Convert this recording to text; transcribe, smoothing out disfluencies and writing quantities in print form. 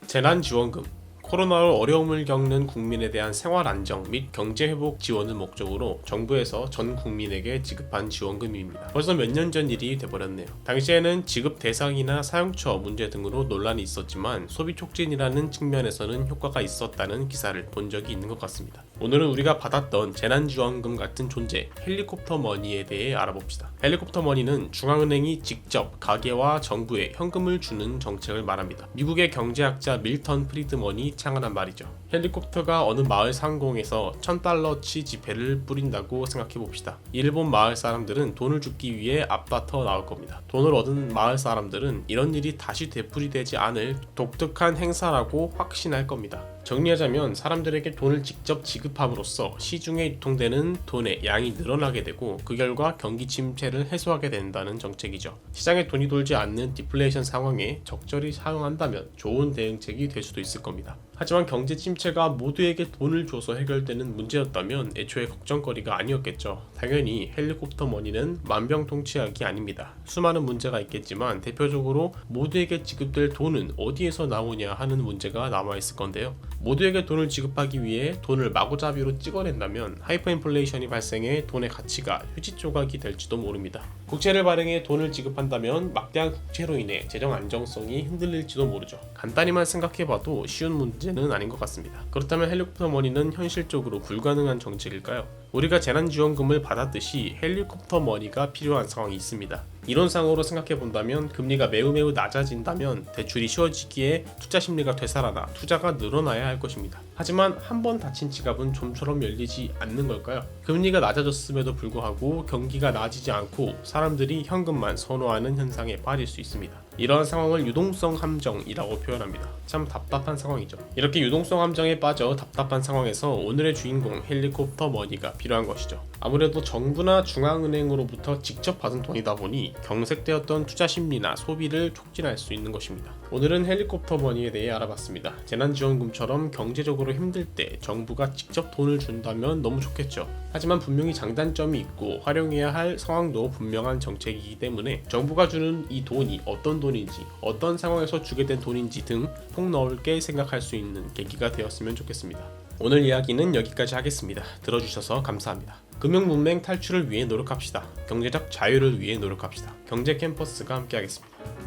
재난지원금, 코로나로 어려움을 겪는 국민에 대한 생활 안정 및 경제 회복 지원을 목적으로 정부에서 전 국민에게 지급한 지원금입니다. 벌써 몇 년 전 일이 돼버렸네요. 당시에는 지급 대상이나 사용처 문제 등으로 논란이 있었지만 소비 촉진이라는 측면에서는 효과가 있었다는 기사를 본 적이 있는 것 같습니다. 오늘은 우리가 받았던 재난지원금 같은 존재, 헬리콥터 머니에 대해 알아봅시다. 헬리콥터 머니는 중앙은행이 직접 가계와 정부에 현금을 주는 정책을 말합니다. 미국의 경제학자 밀턴 프리드먼이 창안한 말이죠. 헬리콥터가 어느 마을 상공에서 $1000치 지폐를 뿌린다고 생각해봅시다. 일본 마을 사람들은 돈을 줍기 위해 앞다퉈 나올 겁니다. 돈을 얻은 마을 사람들은 이런 일이 다시 되풀이되지 않을 독특한 행사라고 확신할 겁니다. 정리하자면 사람들에게 돈을 직접 지급함으로써 시중에 유통되는 돈의 양이 늘어나게 되고 그 결과 경기 침체를 해소하게 된다는 정책이죠. 시장에 돈이 돌지 않는 디플레이션 상황에 적절히 사용한다면 좋은 대응책이 될 수도 있을 겁니다. 하지만 경제 침체가 모두에게 돈을 줘서 해결되는 문제였다면 애초에 걱정거리가 아니었겠죠. 당연히 헬리콥터 머니는 만병통치약이 아닙니다. 수많은 문제가 있겠지만 대표적으로 모두에게 지급될 돈은 어디에서 나오냐 하는 문제가 남아있을 건데요. 모두에게 돈을 지급하기 위해 돈을 마구잡이로 찍어낸다면 하이퍼인플레이션이 발생해 돈의 가치가 휴지 조각이 될지도 모릅니다. 국채를 발행해 돈을 지급한다면 막대한 국채로 인해 재정 안정성이 흔들릴지도 모르죠. 간단히만 생각해봐도 쉬운 문제는 아닌 것 같습니다. 그렇다면 헬리콥터 머니는 현실적으로 불가능한 정책일까요? 우리가 재난지원금을 받았듯이 헬리콥터 머니가 필요한 상황이 있습니다. 이론상으로 생각해본다면 금리가 매우 낮아진다면 대출이 쉬워지기에 투자 심리가 되살아나 투자가 늘어나야 할 것입니다. 하지만 한 번 닫힌 지갑은 좀처럼 열리지 않는 걸까요? 금리가 낮아졌음에도 불구하고 경기가 나아지지 않고 사람들이 현금만 선호하는 현상에 빠질 수 있습니다. 이러한 상황을 유동성 함정이라고 표현합니다. 참 답답한 상황이죠. 이렇게 유동성 함정에 빠져 답답한 상황에서 오늘의 주인공 헬리콥터 머니가 필요한 것이죠. 아무래도 정부나 중앙은행으로부터 직접 받은 돈이다 보니 경색되었던 투자 심리나 소비를 촉진할 수 있는 것입니다. 오늘은 헬리콥터 머니에 대해 알아봤습니다. 재난지원금처럼 경제적으로 힘들 때 정부가 직접 돈을 준다면 너무 좋겠죠. 하지만 분명히 장단점이 있고 활용해야 할 상황도 분명한 정책이기 때문에 정부가 주는 이 돈이 어떤 돈인지, 어떤 상황에서 주게 된 돈인지 등 폭넓게 생각할 수 있는 계기가 되었으면 좋겠습니다. 오늘 이야기는 여기까지 하겠습니다. 들어주셔서 감사합니다. 금융문맹 탈출을 위해 노력합시다. 경제적 자유를 위해 노력합시다. 경제 캠퍼스가 함께하겠습니다.